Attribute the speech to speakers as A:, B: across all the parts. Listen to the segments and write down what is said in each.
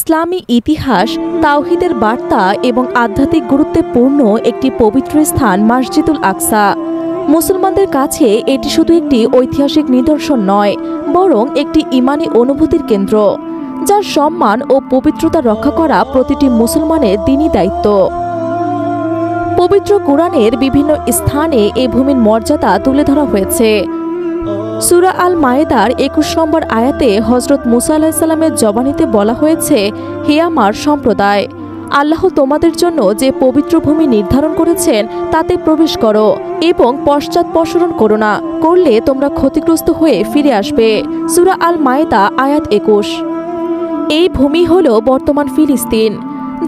A: ইসলামী ইতিহাস, তাওহীদের বার্তা এবং আধ্যাত্মিক গুরুত্বে পূর্ণ একটি পবিত্র স্থান মসজিদুল আকসা। মুসলমানদের কাছে এটি শুধু একটি ঐতিহাসিক নিদর্শন নয়, বরং একটি ঈমানী অনুভূতির কেন্দ্র, যার সম্মান ও পবিত্রতা রক্ষা করা প্রতিটি মুসলমানের দ্বীনি দায়িত্ব। পবিত্র কুরআনের বিভিন্ন স্থানে এই ভূমির মর্যাদা তুলে ধরা হয়েছে। সূরা আল মায়েদার ২১ নম্বর আয়াতে হযরত মুসা আলাইহিস সালামের জবানিতে বলা হয়েছে, হে আমার সম্প্রদায়, আল্লাহ তোমাদের জন্য যে পবিত্র ভূমি নির্ধারণ করেছেন তাতে প্রবেশ করো এবং পশ্চাৎপসরণ করো না, করলে তোমরা ক্ষতিগ্রস্ত হয়ে ফিরে আসবে। সূরা আল মায়েদা আয়াত ২১। এই ভূমি হল বর্তমান ফিলিস্তিন,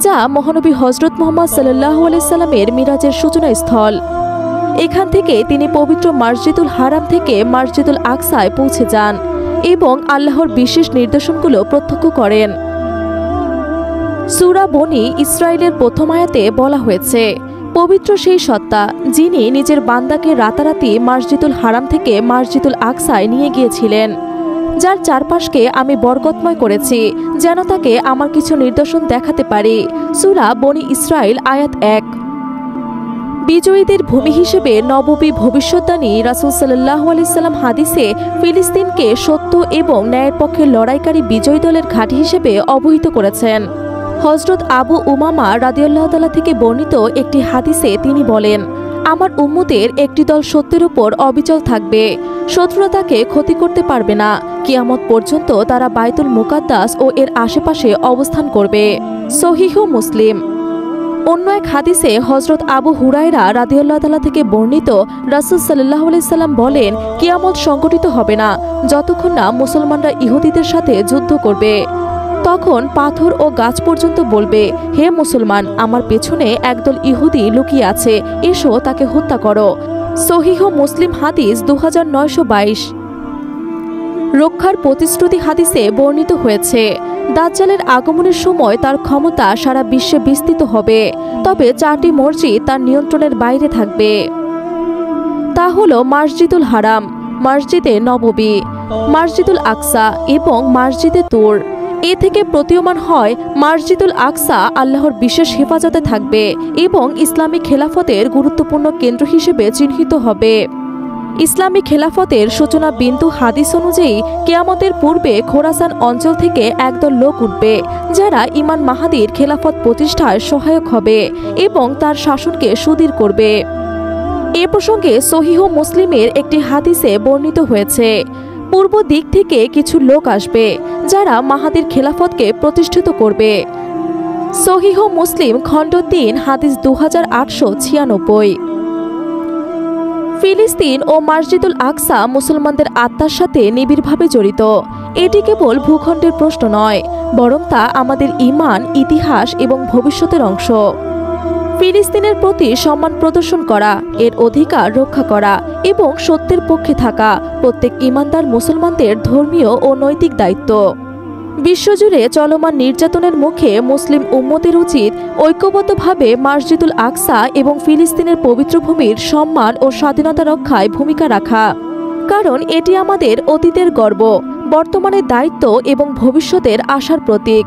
A: যা মহানবী হযরত মুহাম্মদ সাল্লাল্লাহু আলাইহি সাল্লামের মিরাজের সূচনা স্থল। এখান থেকে তিনি পবিত্র মসজিদুল হারাম থেকে মসজিদুল আকসায় পৌঁছে যান এবং আল্লাহর বিশেষ নির্দেশনগুলো প্রত্যক্ষ করেন। সূরা বনী ইসরাইলের প্রথম আয়াতে বলা হয়েছে, পবিত্র সেই সত্তা যিনি নিজের বান্দাকে রাতারাতি মসজিদুল হারাম থেকে মসজিদুল আকসায় নিয়ে গিয়েছিলেন, যার চারপাশকে আমি বরকতময় করেছি যেন তাকে আমার কিছু নিদর্শন দেখাতে পারি। সূরা বনী ইসরাইল আয়াত ১। বিজয়ীদের ভূমি হিসেবে নববী ভবিষ্যদ্বাণী রাসূল সাল্লাল্লাহু আলাইহি সাল্লাম হাদিসে ফিলিস্তিনকে সত্য এবং ন্যায়ের পক্ষে লড়াইকারী বিজয়ী দলের ঘাঁটি হিসেবে অবহিত করেছেন। হযরত আবু উমামা রাদিয়াল্লাহু তাআলা থেকে বর্ণিত একটি হাদিসে তিনি বলেন, আমার উম্মতের একটি দল সত্যের উপর অবিচল থাকবে, শত্রুরা তাকে ক্ষতি করতে পারবে না, কিয়ামত পর্যন্ত তারা বাইতুল মুকাদ্দাস ও এর আশেপাশে অবস্থান করবে। সহিহ মুসলিম। অন্য এক হাদিসে হযরত আবু হুরায়রা রাদিয়াল্লাহু তাআলা থেকে বর্ণিত রাসূল সাল্লাল্লাহু আলাইহি সাল্লাম বলেন, কিয়ামত সংঘটিত হবে না যতক্ষণ না মুসলমানরা ইহুদিদের সাথে যুদ্ধ করবে। তখন পাথর ও গাছ পর্যন্ত বলবে, হে মুসলমান, আমার পেছনে একদল ইহুদি লুকিয়ে আছে, এসো তাকে হত্যা করো। সহিহ মুসলিম হাদিস 2922। রক্ষার প্রতিশ্রুতি হাদিসে বর্ণিত হয়েছে, দাজ্জালের আগমনের সময় তার ক্ষমতা সারা বিশ্বে বিস্তৃত হবে, তবে ৪টি মসজিদ তার নিয়ন্ত্রণের বাইরে থাকবে। তা হল মসজিদুল হারাম, মসজিদে নববী, মসজিদুল আকসা এবং মসজিদে তুর। এ থেকে প্রতীয়মান হয় মসজিদুল আকসা আল্লাহর বিশেষ হেফাজতে থাকবে এবং ইসলামী খেলাফতের গুরুত্বপূর্ণ কেন্দ্র হিসেবে চিহ্নিত হবে। ইসলামী খেলাফতের সূচনা বিন্দু হাদিস অনুযায়ী কিয়ামতের পূর্বে খোরাসান অঞ্চল থেকে একদল লোক উঠবে, যারা ইমাম মাহদীর খেলাফত প্রতিষ্ঠায় সহায়ক হবে এবং তার শাসনকে সুদৃঢ় করবে। এ প্রসঙ্গে সহিহ মুসলিমের একটি হাদিসে বর্ণিত হয়েছে, পূর্ব দিক থেকে কিছু লোক আসবে যারা মাহাদীর খেলাফতকে প্রতিষ্ঠিত করবে। সহিহ মুসলিম খণ্ড ৩ হাদিস 2896। ফিলিস্তিন ও মসজিদুল আকসা মুসলমানদের আত্মার সাথে নিবিড়ভাবে জড়িত। এটি কেবল ভূখণ্ডের প্রশ্ন নয়, বরং তা আমাদের ঈমান, ইতিহাস এবং ভবিষ্যতের অংশ। ফিলিস্তিনের প্রতি সম্মান প্রদর্শন করা, এর অধিকার রক্ষা করা এবং সত্যের পক্ষে থাকা প্রত্যেক ঈমানদার মুসলমানদের ধর্মীয় ও নৈতিক দায়িত্ব। বিশ্বজুড়ে চলমান নির্যাতনের মুখে মুসলিম উম্মতের উচিত ঐক্যবদ্ধভাবে মসজিদুল আকসা এবং ফিলিস্তিনের পবিত্র ভূমির সম্মান ও স্বাধীনতা রক্ষায় ভূমিকা রাখা, কারণ এটি আমাদের অতীতের গর্ব, বর্তমানের দায়িত্ব এবং ভবিষ্যতের আশার প্রতীক।